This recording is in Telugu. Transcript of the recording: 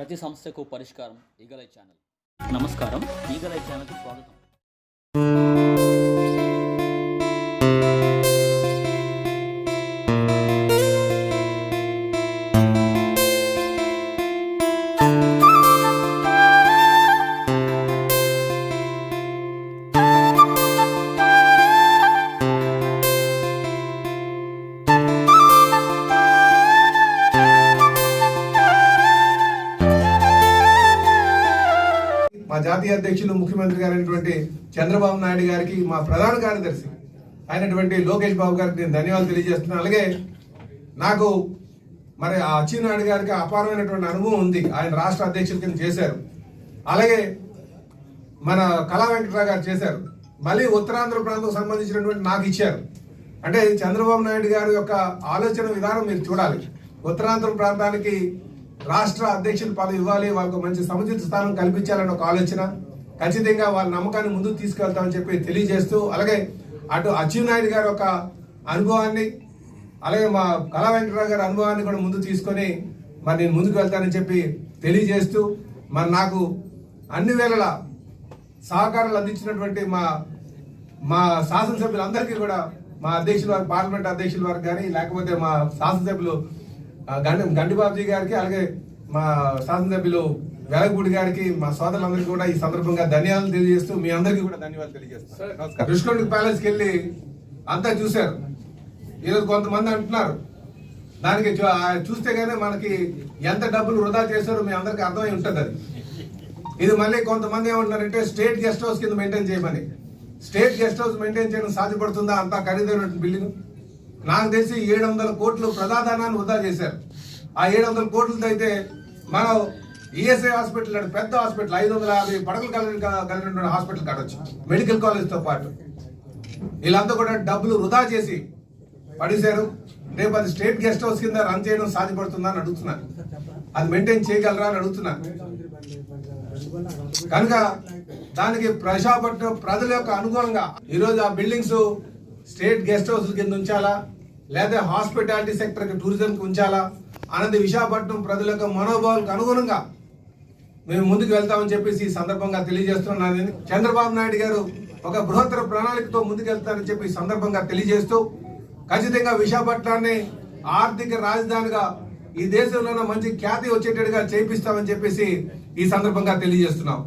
ప్రతి సమస్యకు పరిష్కారం ఈగలై ఛానల్. నమస్కారం, ఈగలై ఛానల్కి స్వాగతం. మా జాతీయ అధ్యక్షులు ముఖ్యమంత్రి గారైనటువంటి చంద్రబాబు నాయుడు గారికి, మా ప్రధాన కార్యదర్శి అయినటువంటి లోకేష్ బాబు గారికి నేను ధన్యవాదాలు తెలియజేస్తున్నాను. అలాగే నాకు మరి అచ్చెన్నాయుడు గారికి అపారమైనటువంటి అనుభవం ఉంది. ఆయన రాష్ట్ర అధ్యక్షుల కింద చేశారు. అలాగే మన కళా వెంకటరావు గారు చేశారు. మళ్ళీ ఉత్తరాంధ్ర ప్రాంతం సంబంధించినటువంటి నాకు ఇచ్చారు. అంటే చంద్రబాబు నాయుడు గారి యొక్క ఆలోచన విధానం మీరు చూడాలి. ఉత్తరాంధ్ర ప్రాంతానికి రాష్ట్ర అధ్యక్షుల పదవి ఇవ్వాలి, వాళ్ళకు మంచి సముచిత స్థానం కల్పించాలని ఒక ఆలోచన, ఖచ్చితంగా వాళ్ళ నమ్మకాన్ని ముందుకు తీసుకెళ్తామని చెప్పి తెలియజేస్తూ, అలాగే అటు అచ్చెన్నాయుడు గారి ఒక అనుభవాన్ని, అలాగే మా కళా వెంకటరావు గారి అనుభవాన్ని కూడా ముందుకు తీసుకొని మరి నేను ముందుకు వెళ్తానని చెప్పి తెలియజేస్తూ, మరి నాకు అన్ని వేళలా సహకారాలు అందించినటువంటి మా శాసనసభ్యులందరికీ కూడా, మా అధ్యక్షుల వారికి, పార్లమెంట్ అధ్యక్షుల వారికి కానీ, లేకపోతే మా శాసనసభ్యులు గండిబాబుజీ గారికి, అలాగే మా శాసనసభ్యులు వెలగపూడి గారికి, మా సోదరులందరికీ కూడా ఈ సందర్భంగా ధన్యవాదాలు తెలియజేస్తూ మీ అందరికీ కూడా ధన్యవాదాలు తెలియజేస్తాను. రుషికొండ ప్యాలెస్కి వెళ్ళి అంతా చూశారు. ఈరోజు కొంతమంది అంటున్నారు, దానికి చూస్తే గానీ మనకి ఎంత డబ్బులు వృధా చేశారో మీ అందరికి అర్థమై ఉంటుంది. అది ఇది మళ్ళీ కొంతమంది ఏమంటున్నారంటే స్టేట్ గెస్ట్ హౌస్ కింద మెయింటైన్ చేయమని. స్టేట్ గెస్ట్ హౌస్ మెయింటైన్ చేయడం సాధ్యపడుతుందా? అంత ఖరీదైన బిల్డింగ్. నాకు తెలిసి 700 కోట్లు ప్రజాధనాన్ని వృధా చేశారు. ఆ 700 కోట్లతో అయితే మనం ఈఎస్ఐ హాస్పిటల్, పెద్ద హాస్పిటల్, 550 పడకలు కలిగిన హాస్పిటల్ కట్టొచ్చు, మెడికల్ కాలేజ్తో పాటు. వీళ్ళంతా కూడా డబ్బులు వృధా చేసి పడేశారు. రేపు అది స్టేట్ గెస్ట్ హౌస్ కింద రన్ చేయడం సాధ్యపడుతుందా అని అడుగుతున్నాను. అది మెయింటైన్ చేయగలరా అని అడుగుతున్నాను. కనుక దానికి విశాఖపట్నం ప్రజల యొక్క అనుగుణంగా ఈరోజు ఆ బిల్డింగ్స్ స్టేట్ గెస్ట్ హౌస్ కింద ఉంచాలా, లేదా హాస్పిటాలిటీ సెక్టర్ టూరిజంకి ఉంచాలా అన్నది విశాఖపట్నం ప్రజల యొక్క మనోభావాలకు అనుగుణంగా మేము ముందుకు వెళ్తామని చెప్పేసి ఈ సందర్భంగా తెలియజేస్తున్నాను. చంద్రబాబు నాయుడు గారు ఒక బృహత్తర ప్రణాళికతో ముందుకు వెళ్తారని చెప్పి ఈ సందర్భంగా తెలియజేస్తూ, ఖచ్చితంగా విశాఖపట్నాన్ని ఆర్థిక రాజధానిగా ఈ దేశంలోనే మంచి ఖ్యాతి వచ్చేటట్టుగా చేపిస్తామని చెప్పేసి ఈ సందర్భంగా తెలియజేస్తున్నాం.